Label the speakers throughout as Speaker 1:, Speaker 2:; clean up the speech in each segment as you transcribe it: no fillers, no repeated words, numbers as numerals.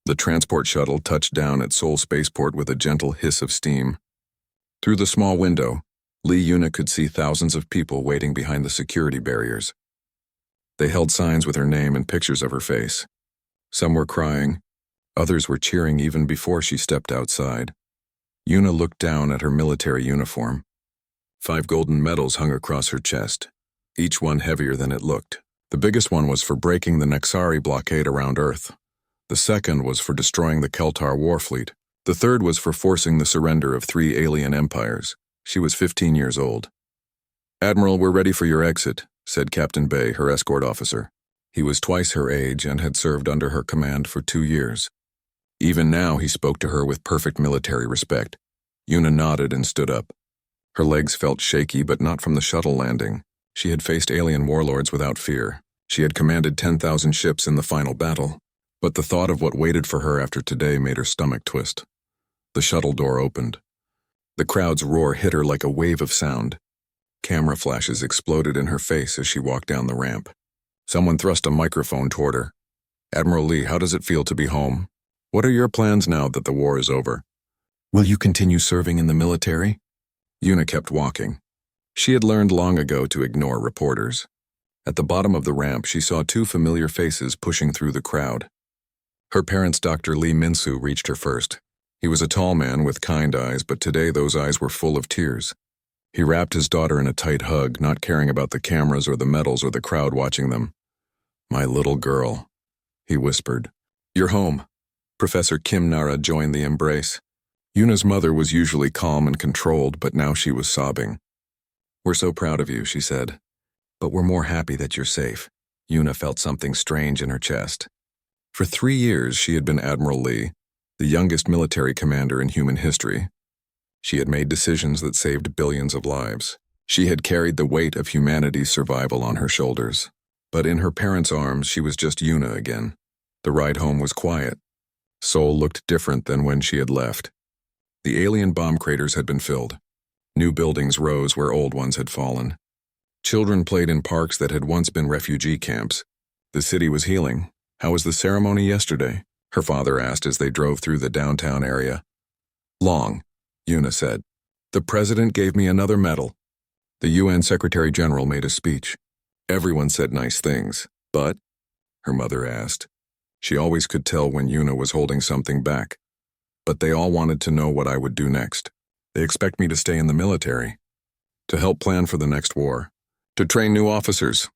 Speaker 1: The transport shuttle touched down at Seoul Spaceport with a gentle hiss of steam. Through the small window, Lee Yuna could see thousands of people waiting behind the security barriers. They held signs with her name and pictures of her face. Some were crying, others were cheering even before she stepped outside. Yuna looked down at her military uniform. 5 golden medals hung across her chest, each one heavier than it looked. The biggest one was for breaking the Nexari blockade around Earth. The second was for destroying the Keltar war fleet. The third was for forcing the surrender of 3 alien empires. She was 15 years old. "Admiral, we're ready for your exit," said Captain Bay, her escort officer. He was twice her age and had served under her command for 2 years. Even now he spoke to her with perfect military respect. Yuna nodded and stood up. Her legs felt shaky, but not from the shuttle landing. She had faced alien warlords without fear. She had commanded 10,000 ships in the final battle. But the thought of what waited for her after today made her stomach twist. The shuttle door opened. The crowd's roar hit her like a wave of sound. Camera flashes exploded in her face as she walked down the ramp. Someone thrust a microphone toward her. "Admiral Lee, how does it feel to be home? What are your plans now that the war is over? Will you continue serving in the military?" Yuna kept walking. She had learned long ago to ignore reporters. At the bottom of the ramp, she saw 2 familiar faces pushing through the crowd. Her parents' Dr. Lee Min-soo reached her first. He was a tall man with kind eyes, but today those eyes were full of tears. He wrapped his daughter in a tight hug, not caring about the cameras or the medals or the crowd watching them. "My little girl," he whispered. "You're home." Professor Kim Nara joined the embrace. Yuna's mother was usually calm and controlled, but now she was sobbing. "We're so proud of you," she said. "But we're more happy that you're safe." Yuna felt something strange in her chest. For 3 years, she had been Admiral Lee, the youngest military commander in human history. She had made decisions that saved billions of lives. She had carried the weight of humanity's survival on her shoulders. But in her parents' arms, she was just Yuna again. The ride home was quiet. Seoul looked different than when she had left. The alien bomb craters had been filled. New buildings rose where old ones had fallen. Children played in parks that had once been refugee camps. The city was healing. "How was the ceremony yesterday?" her father asked as they drove through the downtown area. "Long," Yuna said. "The president gave me another medal." The UN Secretary General made a speech. Everyone said nice things, but, her mother asked. She always could tell when Yuna was holding something back. But they all wanted to know what I would do next. They expect me to stay in the military, to help plan for the next war, to train new officers.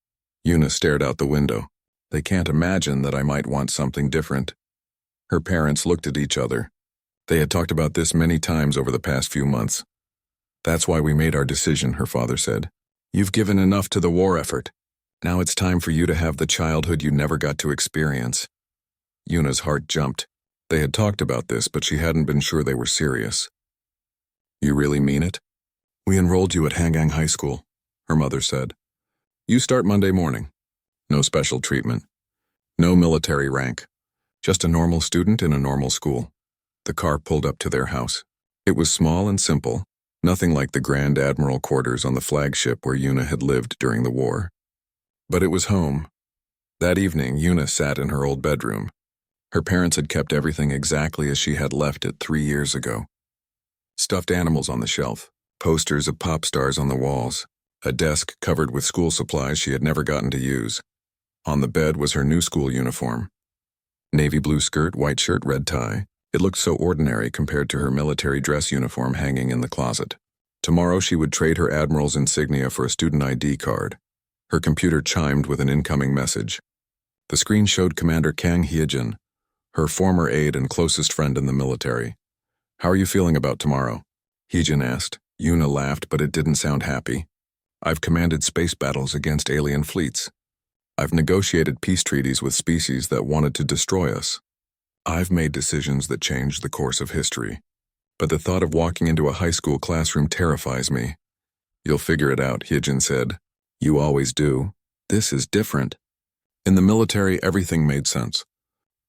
Speaker 1: Yuna stared out the window. They can't imagine that I might want something different. Her parents looked at each other. They had talked about this many times over the past few months. "That's why we made our decision," her father said. "You've given enough to the war effort. Now it's time for you to have the childhood you never got to experience." Yuna's heart jumped. They had talked about this, but she hadn't been sure they were serious. "You really mean it?" "We enrolled you at Hangang High School," her mother said. "You start Monday morning. No special treatment. No military rank. Just a normal student in a normal school." The car pulled up to their house. It was small and simple, nothing like the Grand Admiral quarters on the flagship where Yuna had lived during the war. But it was home. That evening, Yuna sat in her old bedroom. Her parents had kept everything exactly as she had left it 3 years ago. Stuffed animals on the shelf, posters of pop stars on the walls, a desk covered with school supplies she had never gotten to use. On the bed was her new school uniform. Navy blue skirt, white shirt, red tie. It looked so ordinary compared to her military dress uniform hanging in the closet. Tomorrow she would trade her admiral's insignia for a student ID card. Her computer chimed with an incoming message. The screen showed Commander Kang Hyejin, her former aide and closest friend in the military. "How are you feeling about tomorrow?" Hyejin asked. Yuna laughed, but it didn't sound happy. "I've commanded space battles against alien fleets. I've negotiated peace treaties with species that wanted to destroy us. I've made decisions that changed the course of history. But the thought of walking into a high school classroom terrifies me." "You'll figure it out," Hyejin said. "You always do. This is different." In the military, everything made sense.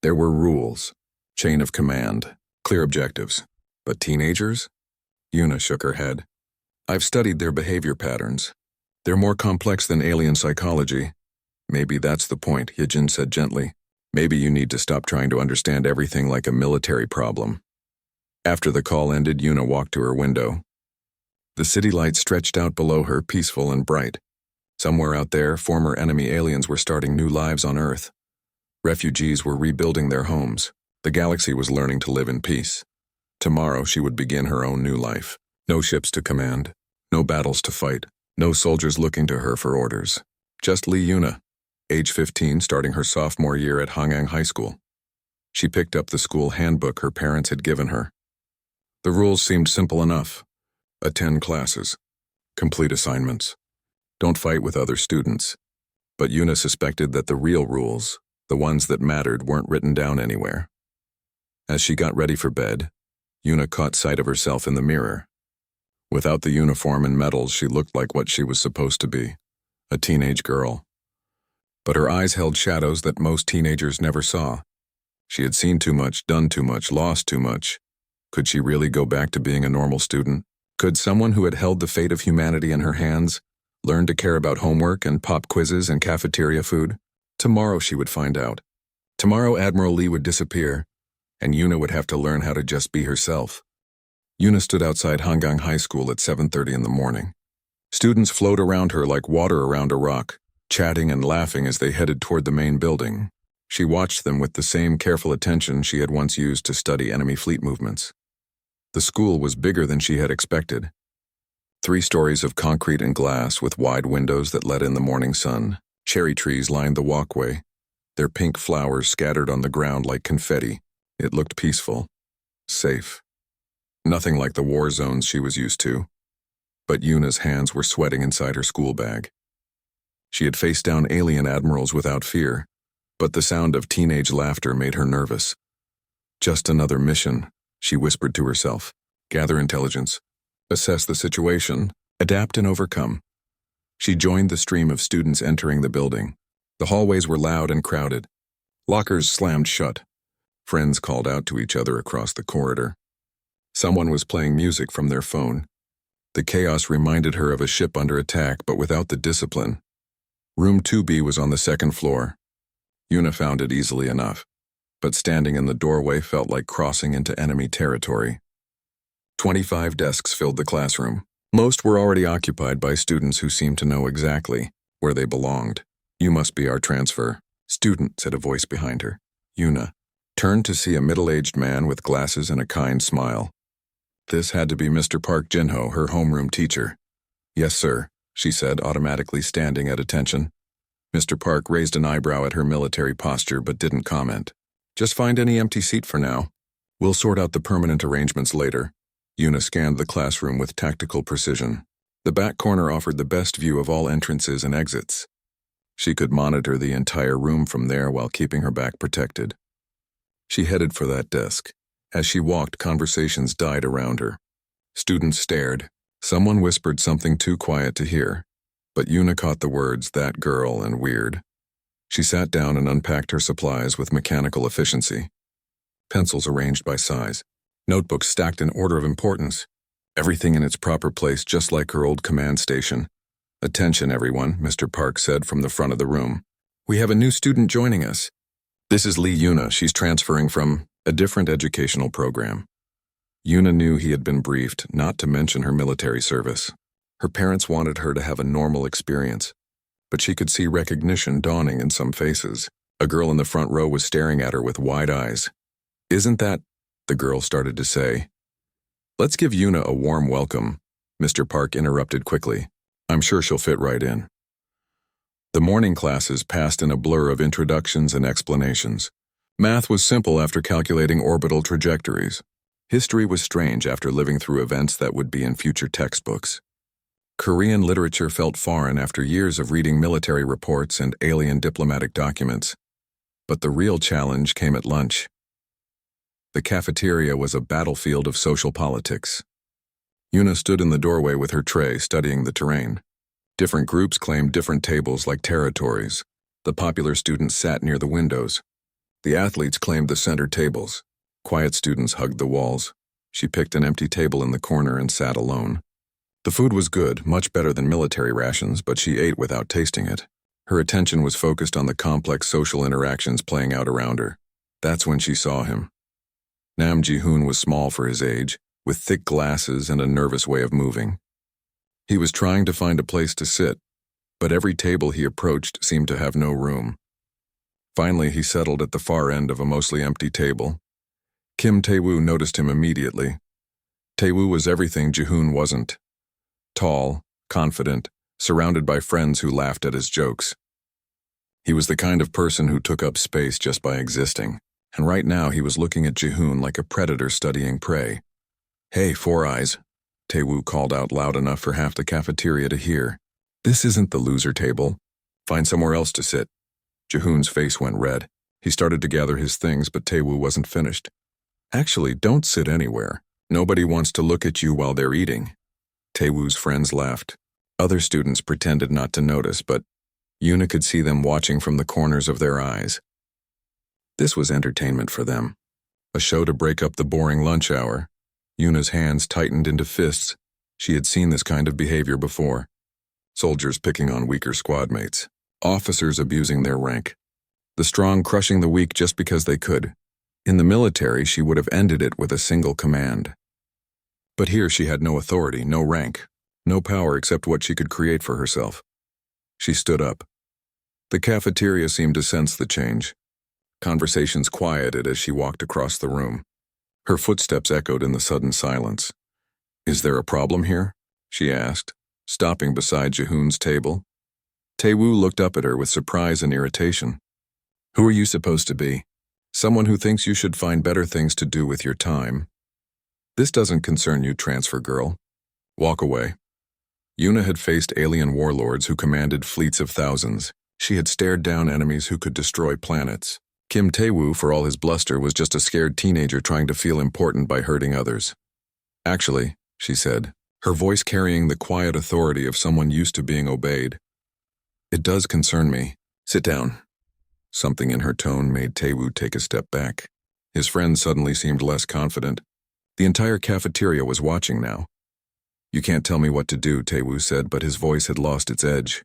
Speaker 1: There were rules, chain of command, clear objectives. But teenagers? Yuna shook her head. "I've studied their behavior patterns. They're more complex than alien psychology." "Maybe that's the point," Hyejin said gently. Maybe you need to stop trying to understand everything like a military problem. After the call ended, Yuna walked to her window. The city lights stretched out below her, peaceful and bright. Somewhere out there, former enemy aliens were starting new lives on Earth. Refugees were rebuilding their homes. The galaxy was learning to live in peace. Tomorrow she would begin her own new life. No ships to command, no battles to fight, no soldiers looking to her for orders. Just Lee Yuna, age 15, starting her sophomore year at Hangang High School. She picked up the school handbook her parents had given her. The rules seemed simple enough. Attend classes. Complete assignments. Don't fight with other students. But Yuna suspected that the real rules, the ones that mattered, weren't written down anywhere. As she got ready for bed, Yuna caught sight of herself in the mirror. Without the uniform and medals, she looked like what she was supposed to be, a teenage girl. But her eyes held shadows that most teenagers never saw. She had seen too much, done too much, lost too much. Could she really go back to being a normal student? Could someone who had held the fate of humanity in her hands learn to care about homework and pop quizzes and cafeteria food? Tomorrow she would find out. Tomorrow Admiral Lee would disappear, and Yuna would have to learn how to just be herself. Yuna stood outside Hangang High School at 7:30 in the morning. Students flowed around her like water around a rock, chatting and laughing as they headed toward the main building. She watched them with the same careful attention she had once used to study enemy fleet movements. The school was bigger than she had expected. 3 stories of concrete and glass with wide windows that let in the morning sun. Cherry trees lined the walkway, their pink flowers scattered on the ground like confetti. It looked peaceful, safe. Nothing like the war zones she was used to. But Yuna's hands were sweating inside her school bag. She had faced down alien admirals without fear, but the sound of teenage laughter made her nervous. Just another mission, she whispered to herself. Gather intelligence, assess the situation, adapt and overcome. She joined the stream of students entering the building. The hallways were loud and crowded. Lockers slammed shut. Friends called out to each other across the corridor. Someone was playing music from their phone. The chaos reminded her of a ship under attack, but without the discipline. Room 2B was on the 2nd floor. Yuna found it easily enough, but standing in the doorway felt like crossing into enemy territory. 25 desks filled the classroom. Most were already occupied by students who seemed to know exactly where they belonged. You must be our transfer, student, said a voice behind her. Yuna turned to see a middle-aged man with glasses and a kind smile. This had to be Mr. Park Jinho, her homeroom teacher. Yes, sir, she said, automatically standing at attention. Mr. Park raised an eyebrow at her military posture but didn't comment. Just find any empty seat for now. We'll sort out the permanent arrangements later. Yuna scanned the classroom with tactical precision. The back corner offered the best view of all entrances and exits. She could monitor the entire room from there while keeping her back protected. She headed for that desk. As she walked, conversations died around her. Students stared. Someone whispered something too quiet to hear, but Yuna caught the words, "that girl," and "weird." She sat down and unpacked her supplies with mechanical efficiency. Pencils arranged by size. Notebooks stacked in order of importance. Everything in its proper place, just like her old command station. "Attention, everyone," Mr. Park said from the front of the room. "We have a new student joining us. This is Lee Yuna. She's transferring from a different educational program." Yuna knew he had been briefed not to mention her military service. Her parents wanted her to have a normal experience, but she could see recognition dawning in some faces. A girl in the front row was staring at her with wide eyes. "Isn't that—" the girl started to say. "Let's give Yuna a warm welcome," Mr. Park interrupted quickly. "I'm sure she'll fit right in." The morning classes passed in a blur of introductions and explanations. Math was simple after calculating orbital trajectories. History was strange after living through events that would be in future textbooks. Korean literature felt foreign after years of reading military reports and alien diplomatic documents. But the real challenge came at lunch. The cafeteria was a battlefield of social politics. Yuna stood in the doorway with her tray, studying the terrain. Different groups claimed different tables like territories. The popular students sat near the windows. The athletes claimed the center tables. Quiet students hugged the walls. She picked an empty table in the corner and sat alone. The food was good, much better than military rations, but she ate without tasting it. Her attention was focused on the complex social interactions playing out around her. That's when she saw him. Nam Ji-hoon was small for his age, with thick glasses and a nervous way of moving. He was trying to find a place to sit, but every table he approached seemed to have no room. Finally, he settled at the far end of a mostly empty table. Kim Tae-woo noticed him immediately. Tae-woo was everything Ji-hoon wasn't. Tall, confident, surrounded by friends who laughed at his jokes. He was the kind of person who took up space just by existing, and right now he was looking at Ji-hoon like a predator studying prey. "Hey, Four Eyes," Tae-woo called out loud enough for half the cafeteria to hear. "This isn't the loser table. Find somewhere else to sit." Ji-hoon's face went red. He started to gather his things, but Tae-woo wasn't finished. "Actually, don't sit anywhere. Nobody wants to look at you while they're eating." Tae-woo's friends laughed. Other students pretended not to notice, but Yuna could see them watching from the corners of their eyes. This was entertainment for them. A show to break up the boring lunch hour. Yuna's hands tightened into fists. She had seen this kind of behavior before. Soldiers picking on weaker squad mates. Officers abusing their rank. The strong crushing the weak just because they could. In the military, she would have ended it with a single command. But here she had no authority, no rank, no power except what she could create for herself. She stood up. The cafeteria seemed to sense the change. Conversations quieted as she walked across the room. Her footsteps echoed in the sudden silence. "Is there a problem here?" she asked, stopping beside Ji-hoon's table. Tae-woo looked up at her with surprise and irritation. "Who are you supposed to be? Someone who thinks you should find better things to do with your time? This doesn't concern you, transfer girl. Walk away." Yuna had faced alien warlords who commanded fleets of thousands. She had stared down enemies who could destroy planets. Kim Tae-woo, for all his bluster, was just a scared teenager trying to feel important by hurting others. "Actually," she said, her voice carrying the quiet authority of someone used to being obeyed, "it does concern me. Sit down." Something in her tone made Tae-woo take a step back. His friend suddenly seemed less confident. The entire cafeteria was watching now. "You can't tell me what to do," Tae-woo said, but his voice had lost its edge.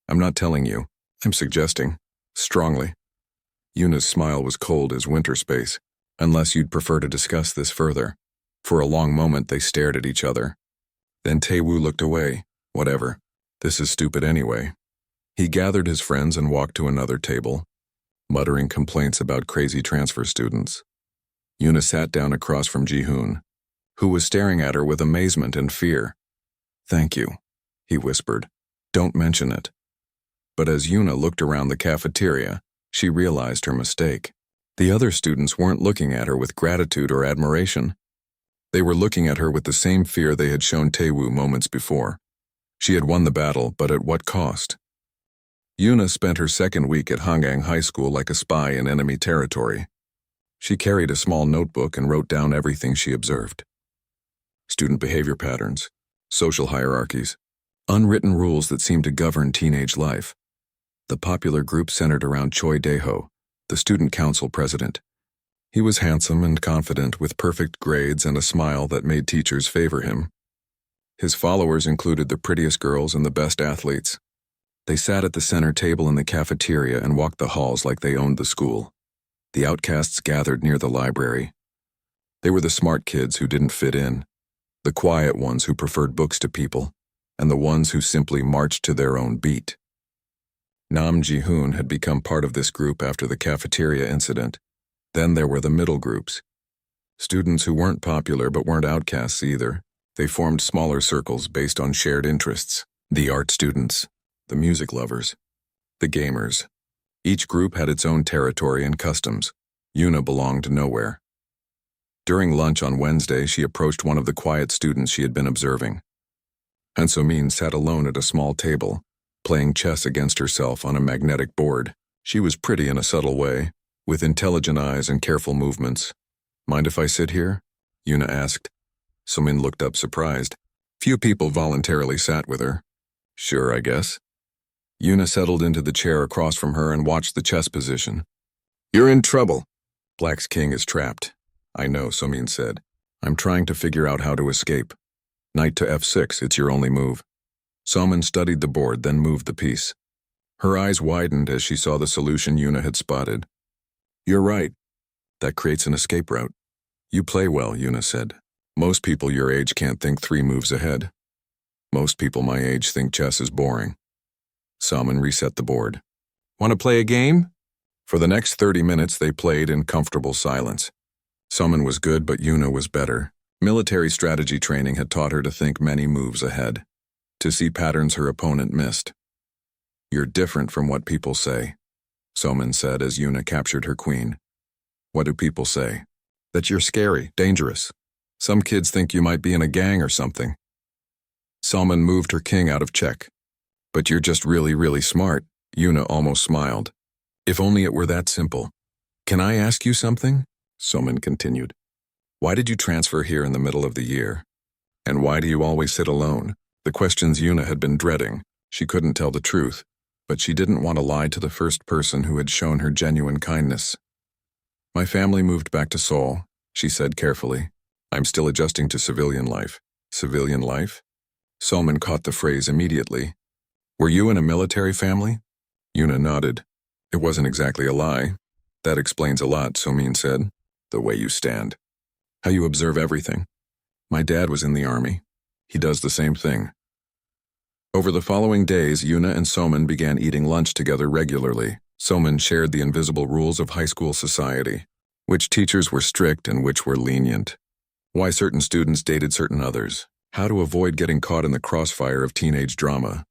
Speaker 1: "I'm not telling you. I'm suggesting. Strongly." Yuna's smile was cold as winter space. "Unless you'd prefer to discuss this further." For a long moment they stared at each other. Then Tae-woo looked away. "Whatever. This is stupid anyway." He gathered his friends and walked to another table, muttering complaints about crazy transfer students. Yuna sat down across from Ji-hoon, who was staring at her with amazement and fear. "Thank you," he whispered. "Don't mention it." But as Yuna looked around the cafeteria, she realized her mistake. The other students weren't looking at her with gratitude or admiration. They were looking at her with the same fear they had shown Tae-woo moments before. She had won the battle, but at what cost? Yuna spent her second week at Hangang High School like a spy in enemy territory. She carried a small notebook and wrote down everything she observed. Student behavior patterns, social hierarchies, unwritten rules that seemed to govern teenage life. The popular group centered around Choi Dae-ho, the student council president. He was handsome and confident with perfect grades and a smile that made teachers favor him. His followers included the prettiest girls and the best athletes. They sat at the center table in the cafeteria and walked the halls like they owned the school. The outcasts gathered near the library. They were the smart kids who didn't fit in, the quiet ones who preferred books to people, and the ones who simply marched to their own beat. Nam Ji-hoon had become part of this group after the cafeteria incident. Then there were the middle groups. Students who weren't popular but weren't outcasts either. They formed smaller circles based on shared interests. The art students, the music lovers, the gamers. Each group had its own territory and customs. Yuna belonged nowhere. During lunch on Wednesday, she approached one of the quiet students she had been observing. Han So-min sat alone at a small table, playing chess against herself on a magnetic board. She was pretty in a subtle way, with intelligent eyes and careful movements. "Mind if I sit here?" Yuna asked. So-min looked up surprised. Few people voluntarily sat with her. "Sure, I guess." Yuna settled into the chair across from her and watched the chess position. "You're in trouble. Black's king is trapped." "I know," So-min said. "I'm trying to figure out how to escape. Knight to f6, it's your only move." So-min studied the board, then moved the piece. Her eyes widened as she saw the solution Yuna had spotted. You're right. That creates an escape route. You play well, Yuna said. Most people your age can't think 3 moves ahead. Most people my age think chess is boring. Salmon reset the board. Want to play a game? For the next 30 minutes, they played in comfortable silence. Salmon was good, but Yuna was better. Military strategy training had taught her to think many moves ahead, to see patterns her opponent missed. You're different from what people say, Salmon said as Yuna captured her queen. What do people say? That you're scary, dangerous. Some kids think you might be in a gang or something. Salmon moved her king out of check. But you're just really, really smart, Yuna almost smiled. If only it were that simple. Can I ask you something? Salmon continued. Why did you transfer here in the middle of the year? And why do you always sit alone? The questions Yuna had been dreading. She couldn't tell the truth, but she didn't want to lie to the first person who had shown her genuine kindness. My family moved back to Seoul, she said carefully. I'm still adjusting to civilian life. Civilian life? Salmon caught the phrase immediately. Were you in a military family? Yuna nodded. It wasn't exactly a lie. That explains a lot, Somin said. The way you stand. How you observe everything. My dad was in the army. He does the same thing. Over the following days, Yuna and Somin began eating lunch together regularly. Somin shared the invisible rules of high school society, which teachers were strict and which were lenient. Why certain students dated certain others. How to avoid getting caught in the crossfire of teenage drama.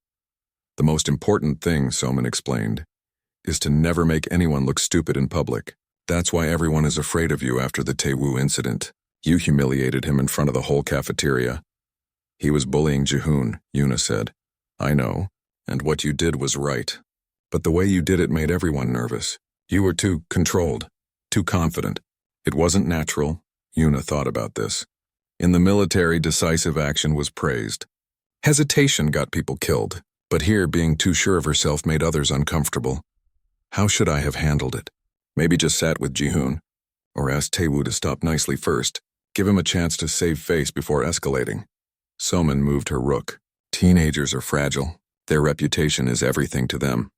Speaker 1: The most important thing, Somin explained, is to never make anyone look stupid in public. That's why everyone is afraid of you after the Taewoo incident. You humiliated him in front of the whole cafeteria. He was bullying Jihoon, Yuna said. I know, and what you did was right. But the way you did it made everyone nervous. You were too controlled, too confident. It wasn't natural. Yuna thought about this. In the military, decisive action was praised. Hesitation got people killed, but here being too sure of herself made others uncomfortable. How should I have handled it? Maybe just sat with Jihoon, or asked Taewoo to stop nicely first, give him a chance to save face before escalating. Somin moved her rook. Teenagers are fragile. Their reputation is everything to them.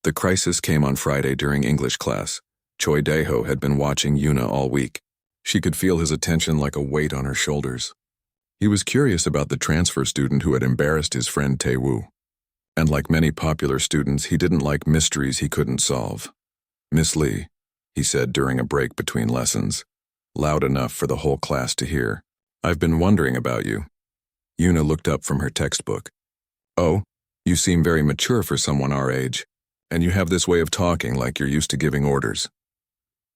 Speaker 1: The crisis came on Friday during English class. Choi Daeho had been watching Yuna all week. She could feel his attention like a weight on her shoulders. He was curious about the transfer student who had embarrassed his friend Taewoo. And like many popular students, he didn't like mysteries he couldn't solve. Miss Lee, he said during a break between lessons, loud enough for the whole class to hear. I've been wondering about you. Yuna looked up from her textbook. Oh, you seem very mature for someone our age, and you have this way of talking like you're used to giving orders.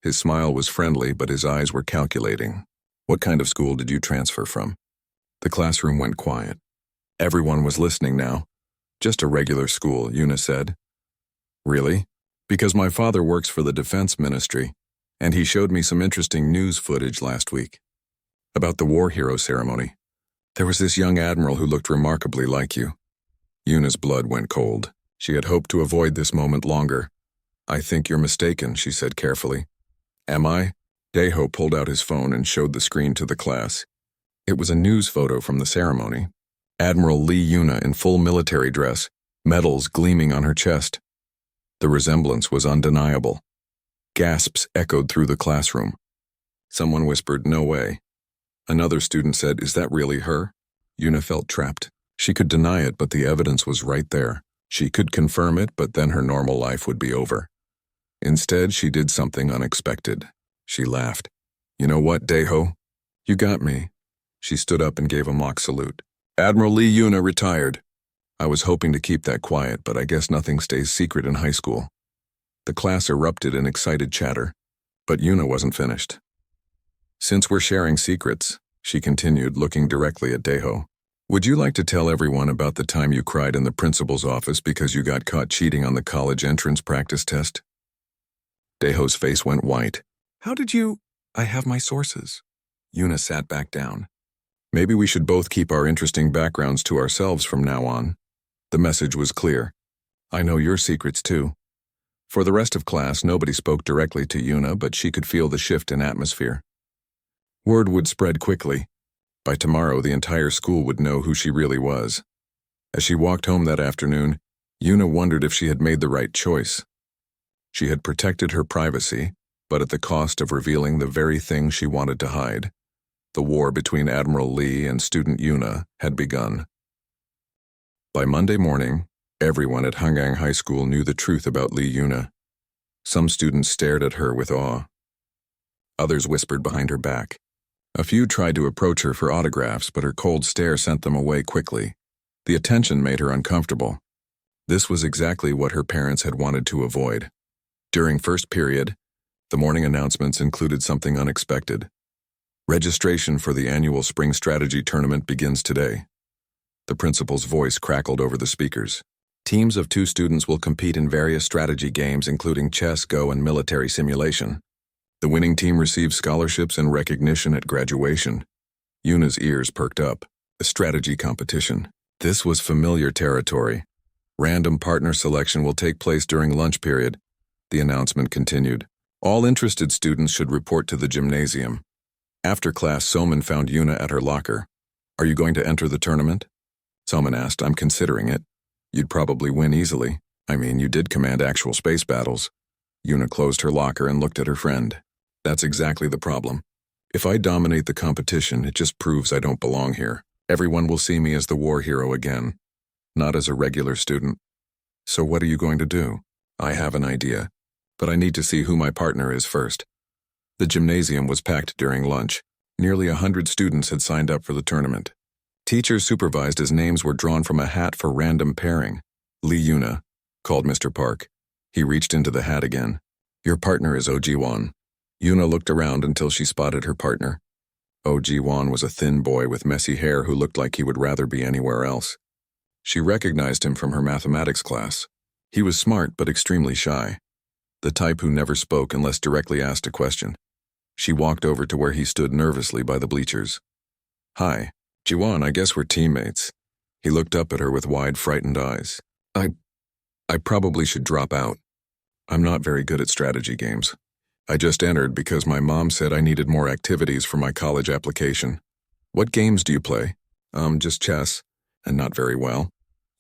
Speaker 1: His smile was friendly, but his eyes were calculating. What kind of school did you transfer from? The classroom went quiet. Everyone was listening now. Just a regular school, Yuna said. Really? Because my father works for the Defense Ministry, and he showed me some interesting news footage last week. About the war hero ceremony. There was this young admiral who looked remarkably like you. Yuna's blood went cold. She had hoped to avoid this moment longer. I think you're mistaken, she said carefully. Am I? Daeho pulled out his phone and showed the screen to the class. It was a news photo from the ceremony. Admiral Lee Yuna in full military dress, medals gleaming on her chest. The resemblance was undeniable. Gasps echoed through the classroom. Someone whispered, "No way." Another student said, "Is that really her?" Yuna felt trapped. She could deny it, but the evidence was right there. She could confirm it, but then her normal life would be over. Instead, she did something unexpected. She laughed. You know what, Daeho? You got me. She stood up and gave a mock salute. Admiral Lee Yuna retired. I was hoping to keep that quiet, but I guess nothing stays secret in high school. The class erupted in excited chatter, but Yuna wasn't finished. Since we're sharing secrets, she continued, looking directly at Daeho, would you like to tell everyone about the time you cried in the principal's office because you got caught cheating on the college entrance practice test? Daeho's face went white. How did you? I have my sources. Yuna sat back down. Maybe we should both keep our interesting backgrounds to ourselves from now on. The message was clear. I know your secrets too. For the rest of class, nobody spoke directly to Yuna, but she could feel the shift in atmosphere. Word would spread quickly. By tomorrow, the entire school would know who she really was. As she walked home that afternoon, Yuna wondered if she had made the right choice. She had protected her privacy, but at the cost of revealing the very thing she wanted to hide. The war between Admiral Lee and student Yuna had begun. By Monday morning, everyone at Hungang High School knew the truth about Lee Yuna. Some students stared at her with awe. Others whispered behind her back. A few tried to approach her for autographs, but her cold stare sent them away quickly. The attention made her uncomfortable. This was exactly what her parents had wanted to avoid. During first period, the morning announcements included something unexpected. Registration for the annual Spring Strategy Tournament begins today. The principal's voice crackled over the speakers. Teams of 2 students will compete in various strategy games including chess, Go, and military simulation. The winning team receives scholarships and recognition at graduation. Yuna's ears perked up. A strategy competition. This was familiar territory. Random partner selection will take place during lunch period. The announcement continued. All interested students should report to the gymnasium. After class, Soman found Yuna at her locker. Are you going to enter the tournament? Soman asked. I'm considering it. You'd probably win easily. I mean, you did command actual space battles. Yuna closed her locker and looked at her friend. That's exactly the problem. If I dominate the competition, it just proves I don't belong here. Everyone will see me as the war hero again, not as a regular student. So what are you going to do? I have an idea, but I need to see who my partner is first. The gymnasium was packed during lunch. Nearly 100 students had signed up for the tournament. Teachers supervised as names were drawn from a hat for random pairing. Lee Yuna, called Mr. Park. He reached into the hat again. Your partner is OG1. Yuna looked around until she spotted her partner. OG1 was a thin boy with messy hair who looked like he would rather be anywhere else. She recognized him from her mathematics class. He was smart but extremely shy, the type who never spoke unless directly asked a question. She walked over to where he stood nervously by the bleachers. Hi, Jiwan, I guess we're teammates. He looked up at her with wide, frightened eyes. I probably should drop out. I'm not very good at strategy games. I just entered because my mom said I needed more activities for my college application. What games do you play? Just chess, and not very well.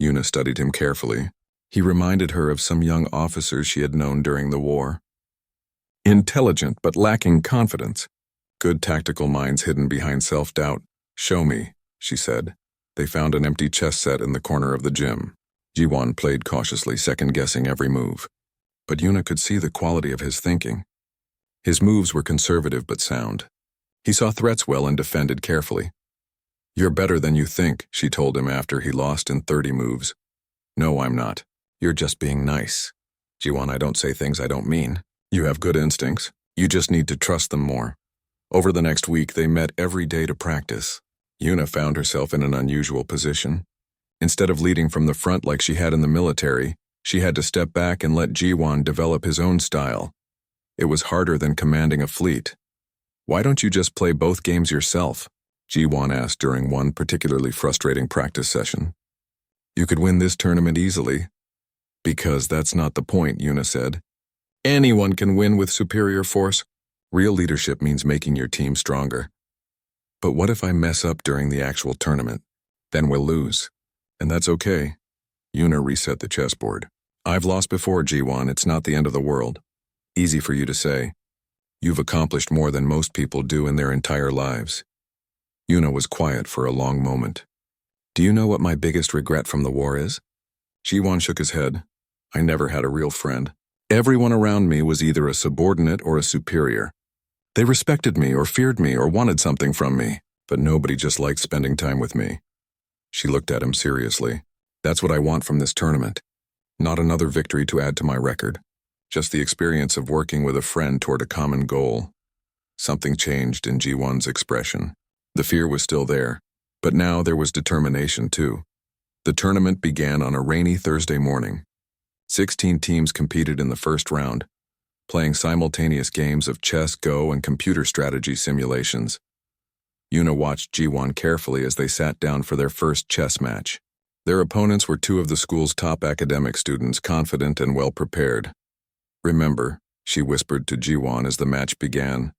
Speaker 1: Yuna studied him carefully. He reminded her of some young officers she had known during the war. Intelligent but lacking confidence. Good tactical minds hidden behind self-doubt. Show me, she said. They found an empty chess set in the corner of the gym. Jiwan played cautiously, second-guessing every move. But Yuna could see the quality of his thinking. His moves were conservative but sound. He saw threats well and defended carefully. You're better than you think, she told him after he lost in 30 moves. No, I'm not. You're just being nice. Jiwan, I don't say things I don't mean. You have good instincts. You just need to trust them more. Over the next week, they met every day to practice. Yuna found herself in an unusual position. Instead of leading from the front like she had in the military, she had to step back and let Jiwan develop his own style. It was harder than commanding a fleet. Why don't you just play both games yourself? Jiwan asked during one particularly frustrating practice session. You could win this tournament easily. Because that's not the point, Yuna said. Anyone can win with superior force. Real leadership means making your team stronger. But what if I mess up during the actual tournament? Then we'll lose. And that's okay. Yuna reset the chessboard. I've lost before, Jiwan. It's not the end of the world. Easy for you to say. You've accomplished more than most people do in their entire lives. Yuna was quiet for a long moment. Do you know what my biggest regret from the war is? Jiwan shook his head. I never had a real friend. Everyone around me was either a subordinate or a superior. They respected me or feared me or wanted something from me, but nobody just liked spending time with me. She looked at him seriously. That's what I want from this tournament. Not another victory to add to my record. Just the experience of working with a friend toward a common goal. Something changed in Jiwan's expression. The fear was still there, but now there was determination too. The tournament began on a rainy Thursday morning. 16 teams competed in the first round, playing simultaneous games of chess, Go, and computer strategy simulations. Yuna watched Jiwan carefully as they sat down for their first chess match. Their opponents were 2 of the school's top academic students, confident and well-prepared. Remember, she whispered to Jiwan as the match began.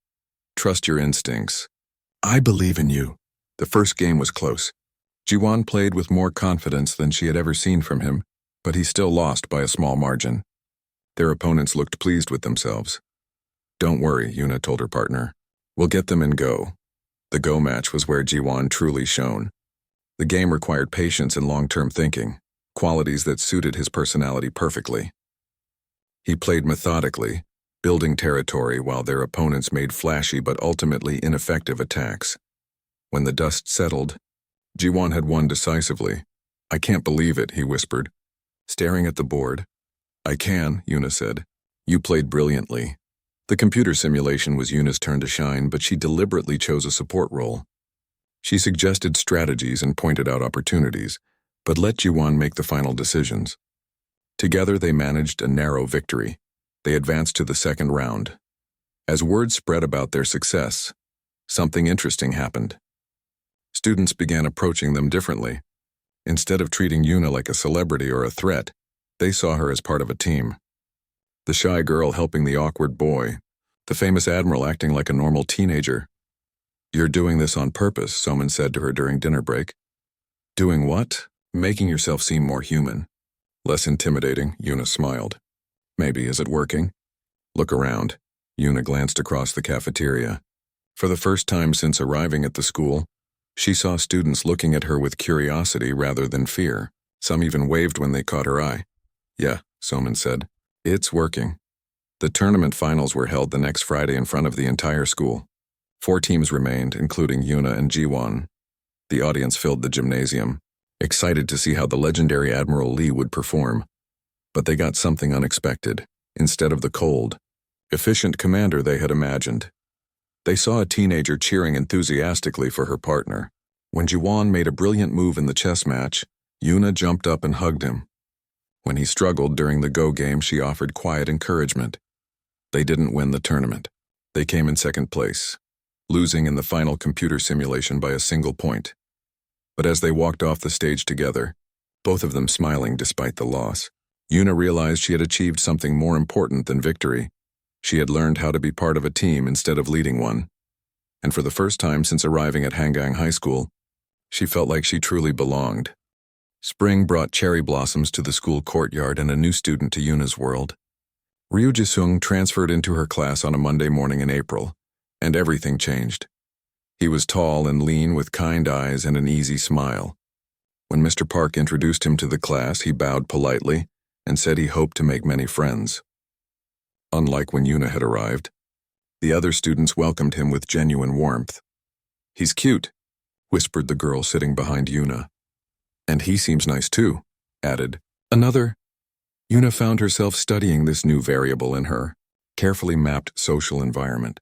Speaker 1: Trust your instincts. I believe in you. The first game was close. Jiwan played with more confidence than she had ever seen from him, but he still lost by a small margin. Their opponents looked pleased with themselves. "Don't worry," Yuna told her partner. "We'll get them in Go." The Go match was where Jiwon truly shone. The game required patience and long-term thinking, qualities that suited his personality perfectly. He played methodically, building territory while their opponents made flashy but ultimately ineffective attacks. When the dust settled, Jiwon had won decisively. "I can't believe it," he whispered, staring at the board. "I can," Yuna said. "You played brilliantly." The computer simulation was Yuna's turn to shine, but she deliberately chose a support role. She suggested strategies and pointed out opportunities, but let Jiwon make the final decisions. Together they managed a narrow victory. They advanced to the second round. As word spread about their success, something interesting happened. Students began approaching them differently. Instead of treating Yuna like a celebrity or a threat, they saw her as part of a team. The shy girl helping the awkward boy, the famous admiral acting like a normal teenager. "You're doing this on purpose," someone said to her during dinner break. "Doing what?" "Making yourself seem more human. Less intimidating," Yuna smiled. "Maybe. Is it working?" "Look around." Yuna glanced across the cafeteria. For the first time since arriving at the school, she saw students looking at her with curiosity rather than fear. Some even waved when they caught her eye. "Yeah," Soman said. "It's working." The tournament finals were held the next Friday in front of the entire school. 4 teams remained, including Yuna and Jiwon. The audience filled the gymnasium, excited to see how the legendary Admiral Lee would perform. But they got something unexpected. Instead of the cold, efficient commander they had imagined, they saw a teenager cheering enthusiastically for her partner. When Jiwon made a brilliant move in the chess match, Yuna jumped up and hugged him. When he struggled during the Go game, she offered quiet encouragement. They didn't win the tournament. They came in second place, losing in the final computer simulation by a single point. But as they walked off the stage together, both of them smiling despite the loss, Yuna realized she had achieved something more important than victory. She had learned how to be part of a team instead of leading one. And for the first time since arriving at Hangang High School, she felt like she truly belonged. Spring brought cherry blossoms to the school courtyard and a new student to Yuna's world. Ryu Jisung transferred into her class on a Monday morning in April, and everything changed. He was tall and lean with kind eyes and an easy smile. When Mr. Park introduced him to the class, he bowed politely and said he hoped to make many friends. Unlike when Yuna had arrived, the other students welcomed him with genuine warmth. "He's cute," whispered the girl sitting behind Yuna. "And he seems nice too," added another. Yuna found herself studying this new variable in her carefully mapped social environment.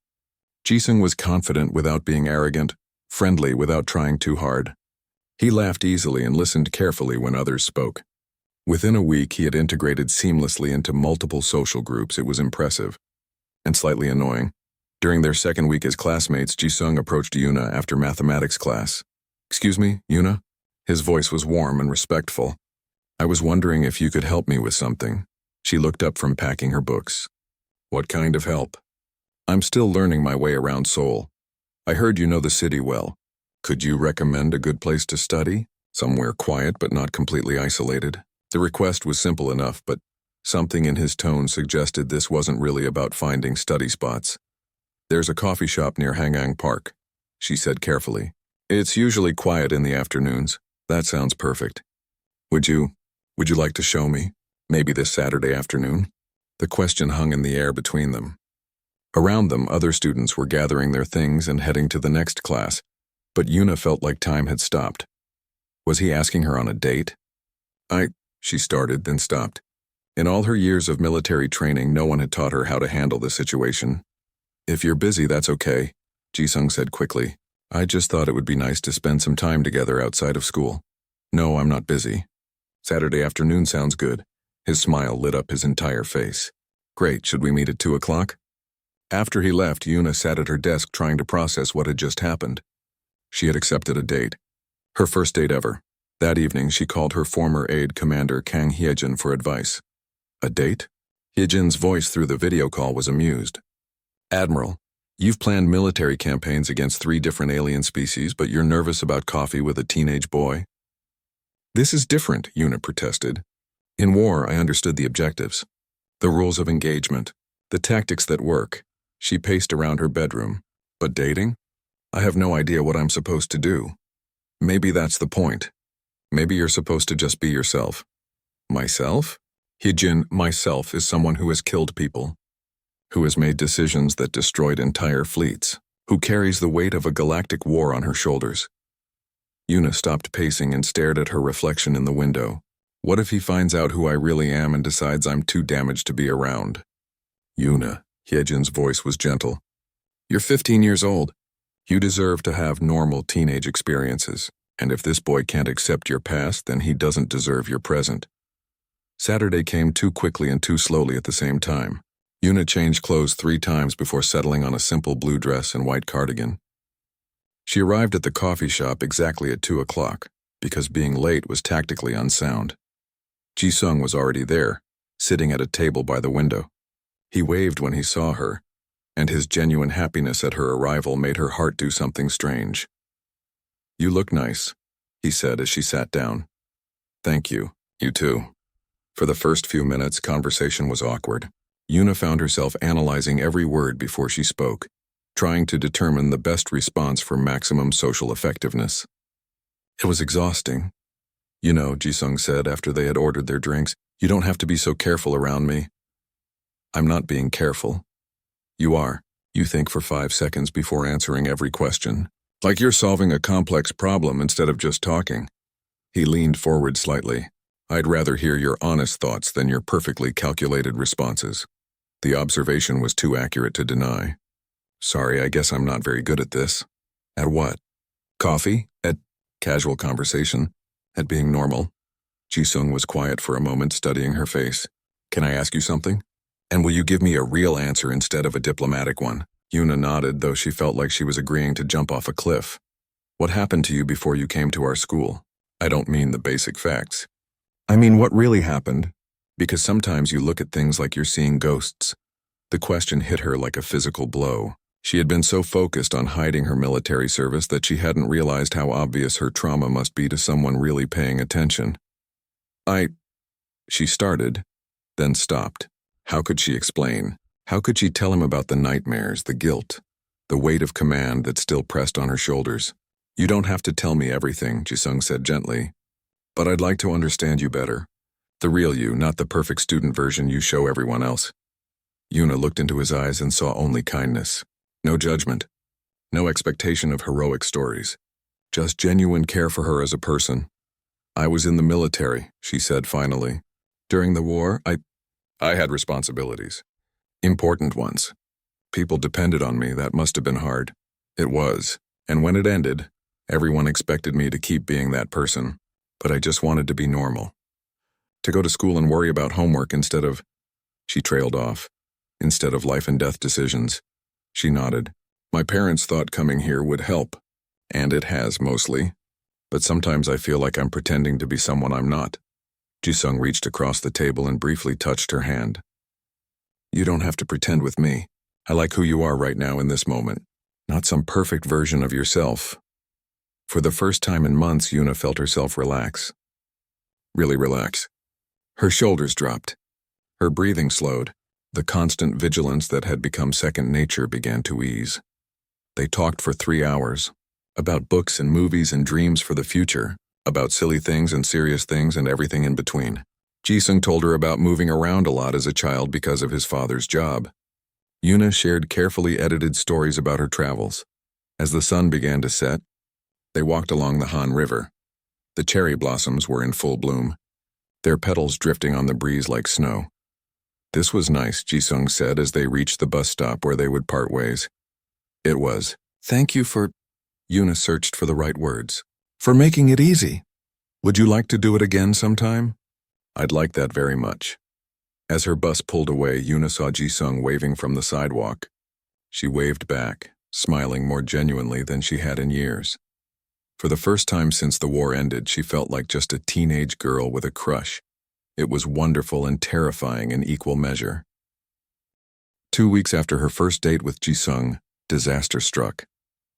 Speaker 1: Jisung was confident without being arrogant, friendly without trying too hard. He laughed easily and listened carefully when others spoke. Within a week, he had integrated seamlessly into multiple social groups. It was impressive and slightly annoying. During their second week as classmates, Jisung approached Yuna after mathematics class. "Excuse me, Yuna?" His voice was warm and respectful. "I was wondering if you could help me with something." She looked up from packing her books. "What kind of help?" "I'm still learning my way around Seoul. I heard you know the city well. Could you recommend a good place to study? Somewhere quiet but not completely isolated?" The request was simple enough, but something in his tone suggested this wasn't really about finding study spots. "There's a coffee shop near Hangang Park," she said carefully. "It's usually quiet in the afternoons." "That sounds perfect. Would you like to show me? Maybe this Saturday afternoon?" The question hung in the air between them. Around them, other students were gathering their things and heading to the next class, but Yuna felt like time had stopped. Was he asking her on a date? She started, then stopped. In all her years of military training, no one had taught her how to handle the situation. "If you're busy, that's okay," Jisung said quickly. "I just thought it would be nice to spend some time together outside of school." "No, I'm not busy. Saturday afternoon sounds good." His smile lit up his entire face. "Great, should we meet at 2 o'clock? After he left, Yuna sat at her desk trying to process what had just happened. She had accepted a date. Her first date ever. That evening, she called her former aide commander Kang Hyejin for advice. "A date?" Hyejin's voice through the video call was amused. "Admiral, you've planned military campaigns against 3 different alien species, but you're nervous about coffee with a teenage boy?" "This is different," Yuna protested. In war, I understood the objectives, the rules of engagement, the tactics that work. She paced around her bedroom. But dating? I have no idea what I'm supposed to do. Maybe that's the point. Maybe you're supposed to just be yourself. Myself? Hyejin, myself, is someone who has killed people, who has made decisions that destroyed entire fleets, who carries the weight of a galactic war on her shoulders. Yuna stopped pacing and stared at her reflection in the window. What if he finds out who I really am and decides I'm too damaged to be around? Yuna, Hyejin's voice was gentle. You're 15 years old. You deserve to have normal teenage experiences, and if this boy can't accept your past, then he doesn't deserve your present. Saturday came too quickly and too slowly at the same time. Yuna changed clothes 3 times before settling on a simple blue dress and white cardigan. She arrived at the coffee shop exactly at 2 o'clock, because being late was tactically unsound. Ji-sung was already there, sitting at a table by the window. He waved when he saw her, and his genuine happiness at her arrival made her heart do something strange. You look nice, he said as she sat down. Thank you, you too. For the first few minutes, conversation was awkward. Yuna found herself analyzing every word before she spoke, trying to determine the best response for maximum social effectiveness. It was exhausting. You know, Ji-sung said after they had ordered their drinks, you don't have to be so careful around me. I'm not being careful. You are. You think for 5 seconds before answering every question, like you're solving a complex problem instead of just talking. He leaned forward slightly. I'd rather hear your honest thoughts than your perfectly calculated responses. The observation was too accurate to deny. Sorry, I guess I'm not very good at this. At what? Coffee? At casual conversation? At being normal? Ji-sung was quiet for a moment, studying her face. Can I ask you something? And will you give me a real answer instead of a diplomatic one? Yuna nodded, though she felt like she was agreeing to jump off a cliff. What happened to you before you came to our school? I don't mean the basic facts. I mean what really happened. Because sometimes you look at things like you're seeing ghosts. The question hit her like a physical blow. She had been so focused on hiding her military service that she hadn't realized how obvious her trauma must be to someone really paying attention. She started, then stopped. How could she explain? How could she tell him about the nightmares, the guilt, the weight of command that still pressed on her shoulders? You don't have to tell me everything, Ji-sung said gently. But I'd like to understand you better. The real you, not the perfect student version you show everyone else. Yuna looked into his eyes and saw only kindness. No judgment. No expectation of heroic stories. Just genuine care for her as a person. I was in the military, she said finally. During the war, I had responsibilities. Important ones. People depended on me. That must have been hard. It was. And when it ended, everyone expected me to keep being that person. But I just wanted to be normal. To go to school and worry about homework instead of... She trailed off. Instead of life and death decisions. She nodded. My parents thought coming here would help. And it has, mostly. But sometimes I feel like I'm pretending to be someone I'm not. Ji-sung reached across the table and briefly touched her hand. You don't have to pretend with me. I like who you are right now in this moment. Not some perfect version of yourself. For the first time in months, Yuna felt herself relax. Really relax. Her shoulders dropped. Her breathing slowed. The constant vigilance that had become second nature began to ease. They talked for 3 hours. About books and movies and dreams for the future. About silly things and serious things and everything in between. Ji-sung told her about moving around a lot as a child because of his father's job. Yuna shared carefully edited stories about her travels. As the sun began to set, they walked along the Han River. The cherry blossoms were in full bloom, their petals drifting on the breeze like snow. This was nice, Ji-sung said as they reached the bus stop where they would part ways. It was. Thank you for... Yuna searched for the right words. For making it easy. Would you like to do it again sometime? I'd like that very much. As her bus pulled away, Yuna saw Ji-sung waving from the sidewalk. She waved back, smiling more genuinely than she had in years. For the first time since the war ended, she felt like just a teenage girl with a crush. It was wonderful and terrifying in equal measure. 2 weeks after her first date with Ji-sung, disaster struck.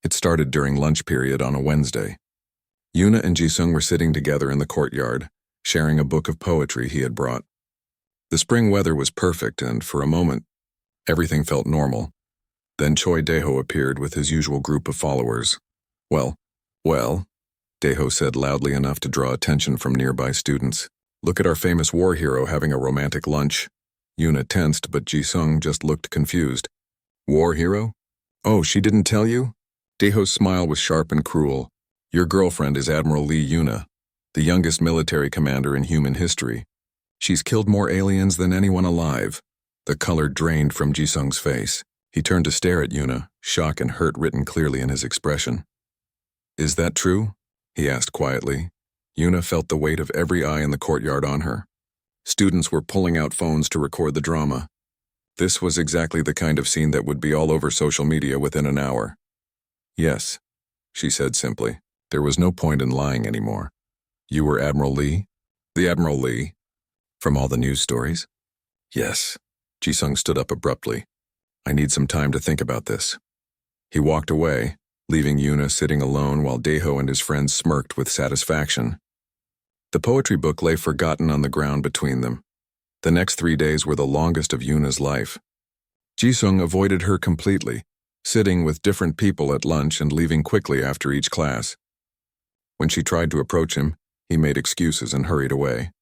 Speaker 1: It started during lunch period on a Wednesday. Yuna and Ji-sung were sitting together in the courtyard, sharing a book of poetry he had brought. The spring weather was perfect, and for a moment, everything felt normal. Then Choi Daeho appeared with his usual group of followers. Well, Daeho said loudly enough to draw attention from nearby students. Look at our famous war hero having a romantic lunch. Yuna tensed, but Ji-sung just looked confused. War hero? Oh, she didn't tell you? Daeho's smile was sharp and cruel. Your girlfriend is Admiral Lee Yuna, the youngest military commander in human history. She's killed more aliens than anyone alive. The color drained from Ji-sung's face. He turned to stare at Yuna, shock and hurt written clearly in his expression. Is that true? He asked quietly. Yuna felt the weight of every eye in the courtyard on her. Students were pulling out phones to record the drama. This was exactly the kind of scene that would be all over social media within an hour. Yes, she said simply. There was no point in lying anymore. You were Admiral Lee? The Admiral Lee? From all the news stories? Yes. Ji-sung stood up abruptly. I need some time to think about this. He walked away, leaving Yuna sitting alone while Daeho and his friends smirked with satisfaction. The poetry book lay forgotten on the ground between them. The next 3 days were the longest of Yuna's life. Ji-sung avoided her completely, sitting with different people at lunch and leaving quickly after each class. When she tried to approach him, he made excuses and hurried away.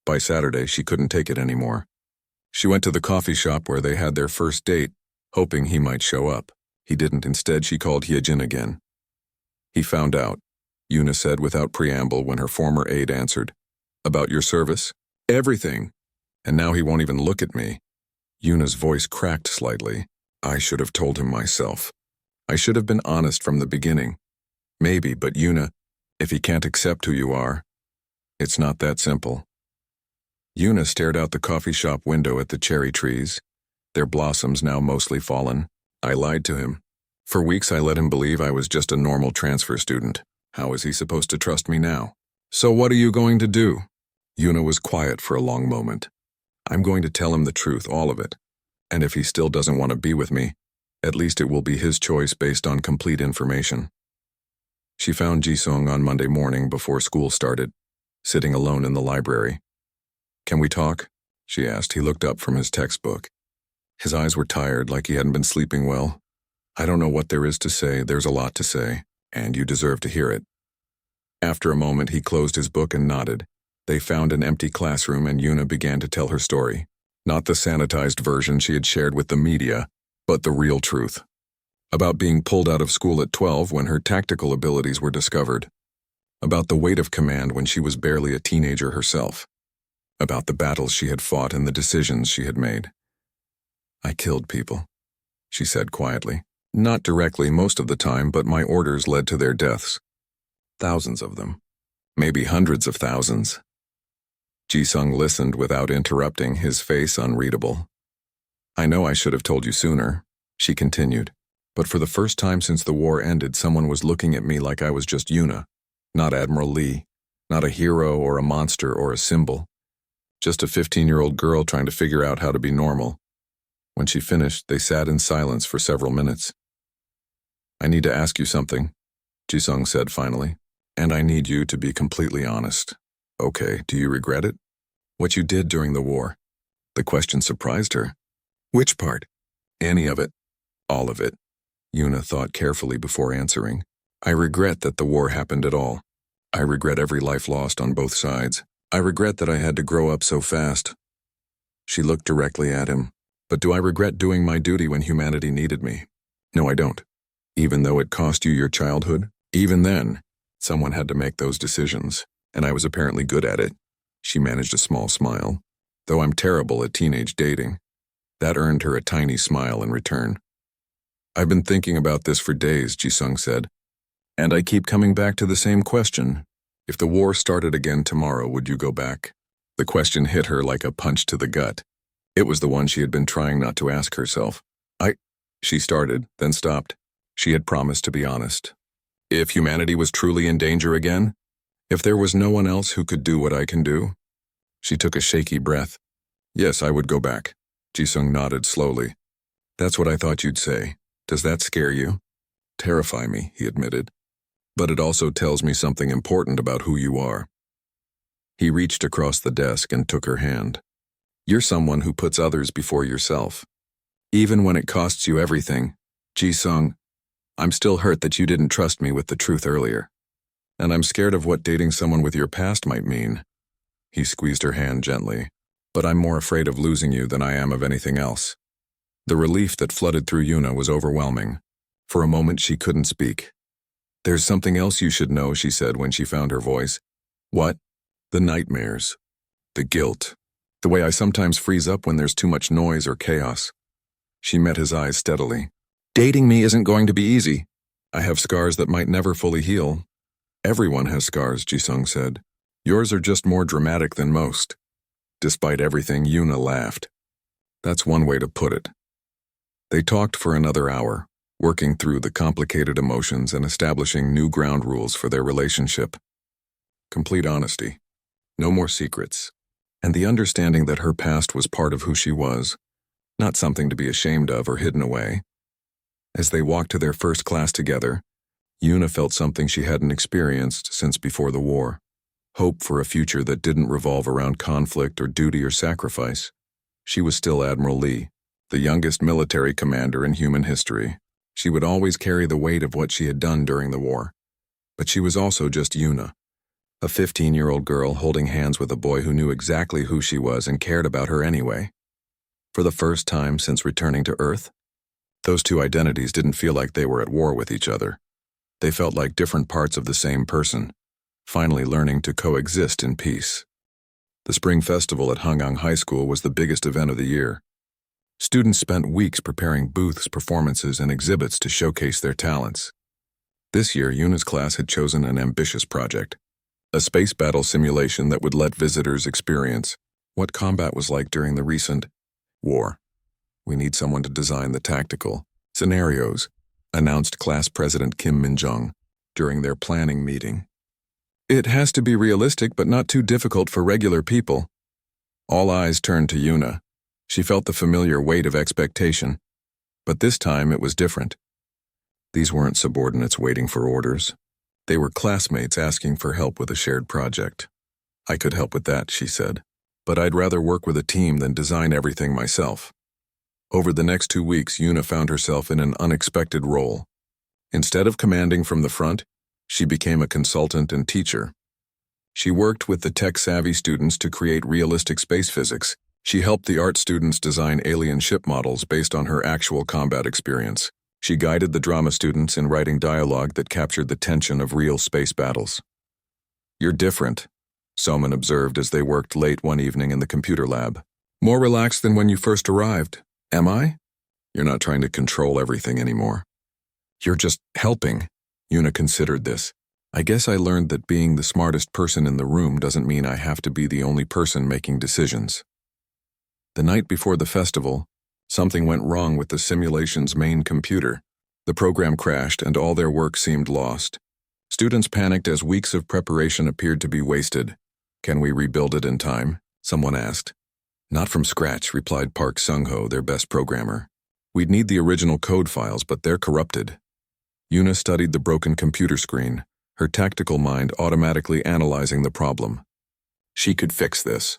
Speaker 1: By Saturday, she couldn't take it anymore. She went to the coffee shop where they had their first date, hoping he might show up. He didn't. Instead, she called Hyejin again. He found out, Yuna said without preamble when her former aide answered. About your service? Everything. And now he won't even look at me. Yuna's voice cracked slightly. I should have told him myself. I should have been honest from the beginning. Maybe, but Yuna, if he can't accept who you are, it's not that simple. Yuna stared out the coffee shop window at the cherry trees, their blossoms now mostly fallen. I lied to him. For weeks I let him believe I was just a normal transfer student. How is he supposed to trust me now? So what are you going to do? Yuna was quiet for a long moment. I'm going to tell him the truth, all of it. And if he still doesn't want to be with me, at least it will be his choice based on complete information. She found Ji-sung on Monday morning before school started, sitting alone in the library. Can we talk? She asked. He looked up from his textbook. His eyes were tired, like he hadn't been sleeping well. I don't know what there is to say. There's a lot to say, and you deserve to hear it. After a moment, he closed his book and nodded. They found an empty classroom and Yuna began to tell her story. Not the sanitized version she had shared with the media, but the real truth. About being pulled out of school at 12 when her tactical abilities were discovered. About the weight of command when she was barely a teenager herself. About the battles she had fought and the decisions she had made. I killed people, she said quietly. Not directly most of the time, but my orders led to their deaths. Thousands of them. Maybe hundreds of thousands. Ji-sung listened without interrupting, his face unreadable. I know I should have told you sooner, she continued, but for the first time since the war ended, someone was looking at me like I was just Yuna, not Admiral Lee, not a hero or a monster or a symbol. Just a 15-year-old girl trying to figure out how to be normal. When she finished, they sat in silence for several minutes. I need to ask you something, Ji-sung said finally, and I need you to be completely honest. Okay, do you regret it? What you did during the war? The question surprised her. Which part? Any of it. All of it. Yuna thought carefully before answering. I regret that the war happened at all. I regret every life lost on both sides. I regret that I had to grow up so fast. She looked directly at him. But do I regret doing my duty when humanity needed me? No, I don't. Even though it cost you your childhood? Even then, someone had to make those decisions, and I was apparently good at it. She managed a small smile. Though I'm terrible at teenage dating. That earned her a tiny smile in return. I've been thinking about this for days, Ji-sung said. And I keep coming back to the same question. If the war started again tomorrow, would you go back? The question hit her like a punch to the gut. It was the one she had been trying not to ask herself. She started, then stopped. She had promised to be honest. If humanity was truly in danger again? If there was no one else who could do what I can do? She took a shaky breath. Yes, I would go back. Ji-sung nodded slowly. That's what I thought you'd say. Does that scare you? Terrify me, he admitted. But it also tells me something important about who you are. He reached across the desk and took her hand. You're someone who puts others before yourself. Even when it costs you everything. Ji-sung, I'm still hurt that you didn't trust me with the truth earlier. And I'm scared of what dating someone with your past might mean. He squeezed her hand gently. But I'm more afraid of losing you than I am of anything else. The relief that flooded through Yuna was overwhelming. For a moment she couldn't speak. There's something else you should know, she said when she found her voice. What? The nightmares. The guilt. The way I sometimes freeze up when there's too much noise or chaos. She met his eyes steadily. Dating me isn't going to be easy. I have scars that might never fully heal. Everyone has scars, Ji-sung said. Yours are just more dramatic than most. Despite everything, Yuna laughed. That's one way to put it. They talked for another hour, working through the complicated emotions and establishing new ground rules for their relationship. Complete honesty. No more secrets. And the understanding that her past was part of who she was, not something to be ashamed of or hidden away. As they walked to their first class together, Yuna felt something she hadn't experienced since before the war. Hope for a future that didn't revolve around conflict or duty or sacrifice. She was still Admiral Lee, the youngest military commander in human history. She would always carry the weight of what she had done during the war. But she was also just Yuna, a 15-year-old girl holding hands with a boy who knew exactly who she was and cared about her anyway. For the first time since returning to Earth, those two identities didn't feel like they were at war with each other. They felt like different parts of the same person, finally learning to coexist in peace. The Spring Festival at Hangang High School was the biggest event of the year. Students spent weeks preparing booths, performances, and exhibits to showcase their talents. This year, Yuna's class had chosen an ambitious project, a space battle simulation that would let visitors experience what combat was like during the recent war. We need someone to design the tactical scenarios, announced class president Kim Min-jung during their planning meeting. It has to be realistic but not too difficult for regular people. All eyes turned to Yuna. She felt the familiar weight of expectation. But this time it was different. These weren't subordinates waiting for orders. They were classmates asking for help with a shared project. I could help with that, she said. But I'd rather work with a team than design everything myself. Over the next 2 weeks, Yuna found herself in an unexpected role. Instead of commanding from the front, she became a consultant and teacher. She worked with the tech-savvy students to create realistic space physics. She helped the art students design alien ship models based on her actual combat experience. She guided the drama students in writing dialogue that captured the tension of real space battles. You're different, Soman observed as they worked late one evening in the computer lab. More relaxed than when you first arrived. Am I? You're not trying to control everything anymore. You're just helping. Yuna considered this. I guess I learned that being the smartest person in the room doesn't mean I have to be the only person making decisions. The night before the festival, something went wrong with the simulation's main computer. The program crashed and all their work seemed lost. Students panicked as weeks of preparation appeared to be wasted. Can we rebuild it in time? Someone asked. Not from scratch, replied Park Sung-ho, their best programmer. We'd need the original code files, but they're corrupted. Yuna studied the broken computer screen, her tactical mind automatically analyzing the problem. She could fix this.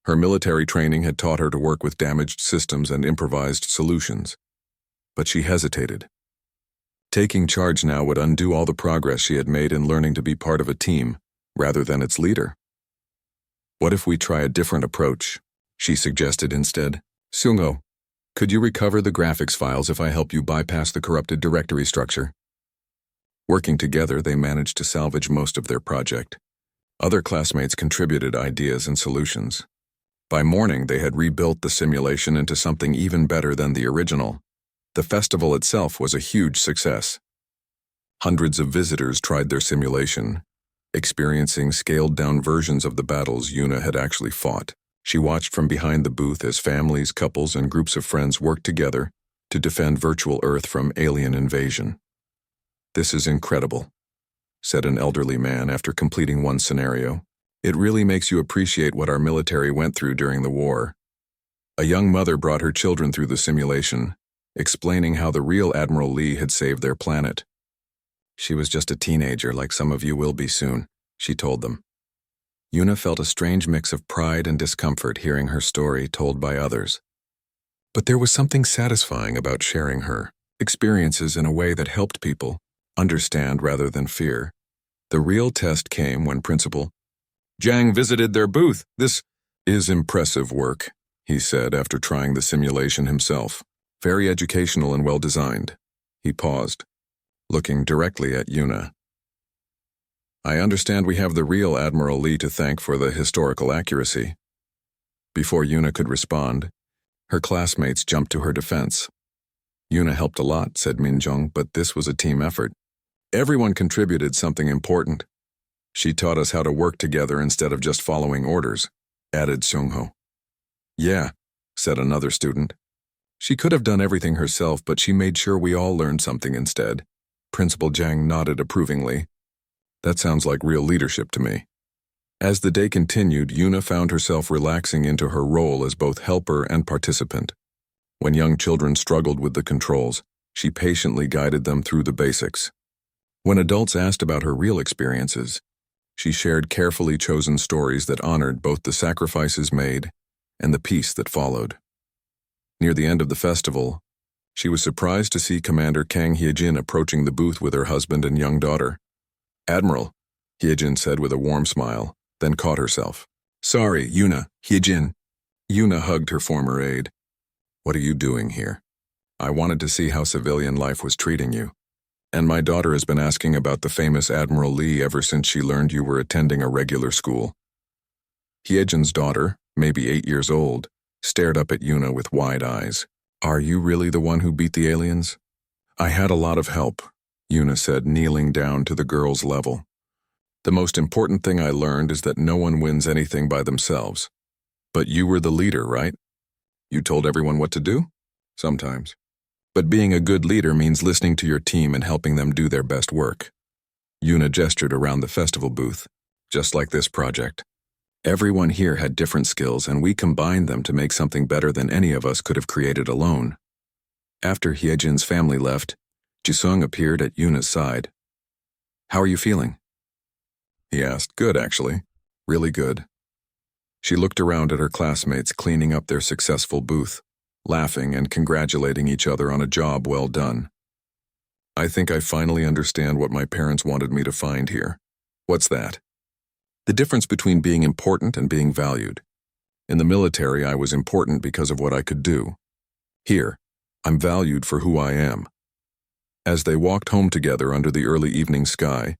Speaker 1: Her military training had taught her to work with damaged systems and improvised solutions. But she hesitated. Taking charge now would undo all the progress she had made in learning to be part of a team, rather than its leader. What if we try a different approach? She suggested instead. Sung-ho, could you recover the graphics files if I help you bypass the corrupted directory structure? Working together, they managed to salvage most of their project. Other classmates contributed ideas and solutions. By morning, they had rebuilt the simulation into something even better than the original. The festival itself was a huge success. Hundreds of visitors tried their simulation, experiencing scaled-down versions of the battles Yuna had actually fought. She watched from behind the booth as families, couples, and groups of friends worked together to defend virtual Earth from alien invasion. This is incredible, said an elderly man after completing one scenario. It really makes you appreciate what our military went through during the war. A young mother brought her children through the simulation, explaining how the real Admiral Lee had saved their planet. She was just a teenager like some of you will be soon, she told them. Yuna felt a strange mix of pride and discomfort hearing her story told by others. But there was something satisfying about sharing her experiences in a way that helped people understand rather than fear. The real test came when Principal Zhang visited their booth. "This is impressive work," he said after trying the simulation himself. "Very educational and well-designed." He paused, looking directly at Yuna. "I understand we have the real Admiral Li to thank for the historical accuracy." Before Yuna could respond, her classmates jumped to her defense. "Yuna helped a lot," said Minjong, "but this was a team effort. Everyone contributed something important. She taught us how to work together instead of just following orders," added Seungho. "Yeah," said another student. "She could have done everything herself, but she made sure we all learned something instead." Principal Zhang nodded approvingly. "That sounds like real leadership to me." As the day continued, Yuna found herself relaxing into her role as both helper and participant. When young children struggled with the controls, she patiently guided them through the basics. When adults asked about her real experiences, she shared carefully chosen stories that honored both the sacrifices made and the peace that followed. Near the end of the festival, she was surprised to see Commander Kang Hyejin approaching the booth with her husband and young daughter. "Admiral," Hyejin said with a warm smile, then caught herself. "Sorry, Yuna, Hyejin." Yuna hugged her former aide. "What are you doing here? I wanted to see how civilian life was treating you. And my daughter has been asking about the famous Admiral Li ever since she learned you were attending a regular school." Hyejin's daughter, maybe 8 years old, stared up at Yuna with wide eyes. "Are you really the one who beat the aliens?" "I had a lot of help," Yuna said, kneeling down to the girl's level. "The most important thing I learned is that no one wins anything by themselves. But you were the leader, right? You told everyone what to do?" "Sometimes. But being a good leader means listening to your team and helping them do their best work." Yuna gestured around the festival booth, "Just like this project. Everyone here had different skills and we combined them to make something better than any of us could have created alone." After Hyejin's family left, Jisung appeared at Yuna's side. "How are you feeling?" he asked. "Good, actually. Really good." She looked around at her classmates cleaning up their successful booth, laughing and congratulating each other on a job well done. "I think I finally understand what my parents wanted me to find here." "What's that?" "The difference between being important and being valued. In the military, I was important because of what I could do. Here, I'm valued for who I am." As they walked home together under the early evening sky,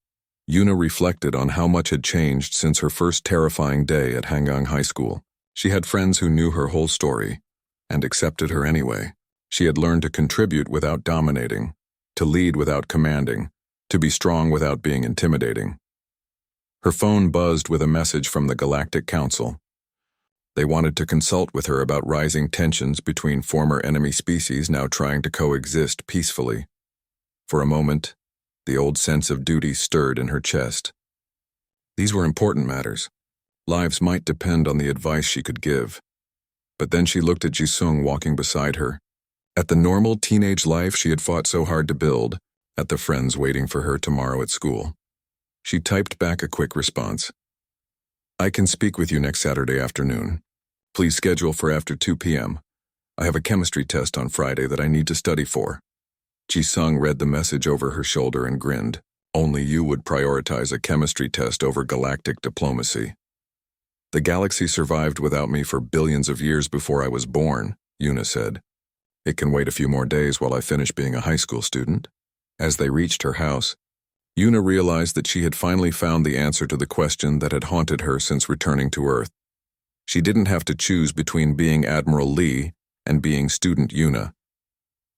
Speaker 1: Yuna reflected on how much had changed since her first terrifying day at Hangang High School. She had friends who knew her whole story and accepted her anyway. She had learned to contribute without dominating, to lead without commanding, to be strong without being intimidating. Her phone buzzed with a message from the Galactic Council. They wanted to consult with her about rising tensions between former enemy species now trying to coexist peacefully. For a moment, the old sense of duty stirred in her chest. These were important matters. Lives might depend on the advice she could give. But then she looked at Jisung walking beside her, at the normal teenage life she had fought so hard to build, at the friends waiting for her tomorrow at school. She typed back a quick response. "I can speak with you next Saturday afternoon. Please schedule for after 2 p.m. I have a chemistry test on Friday that I need to study for." Jisung read the message over her shoulder and grinned. "Only you would prioritize a chemistry test over galactic diplomacy." "The galaxy survived without me for billions of years before I was born," Yuna said. "It can wait a few more days while I finish being a high school student." As they reached her house, Yuna realized that she had finally found the answer to the question that had haunted her since returning to Earth. She didn't have to choose between being Admiral Li and being student Yuna.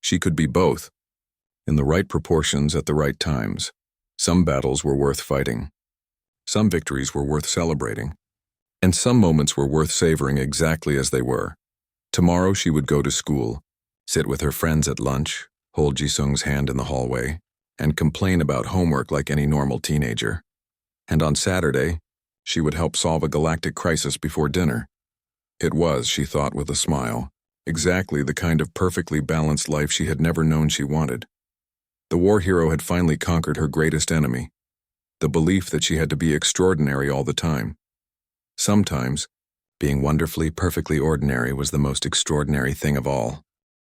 Speaker 1: She could be both, in the right proportions at the right times. Some battles were worth fighting. Some victories were worth celebrating. And some moments were worth savoring exactly as they were. Tomorrow she would go to school, sit with her friends at lunch, hold Jisung's hand in the hallway, and complain about homework like any normal teenager. And on Saturday, she would help solve a galactic crisis before dinner. It was, she thought with a smile, exactly the kind of perfectly balanced life she had never known she wanted. The war hero had finally conquered her greatest enemy, the belief that she had to be extraordinary all the time. Sometimes, being wonderfully, perfectly ordinary was the most extraordinary thing of all.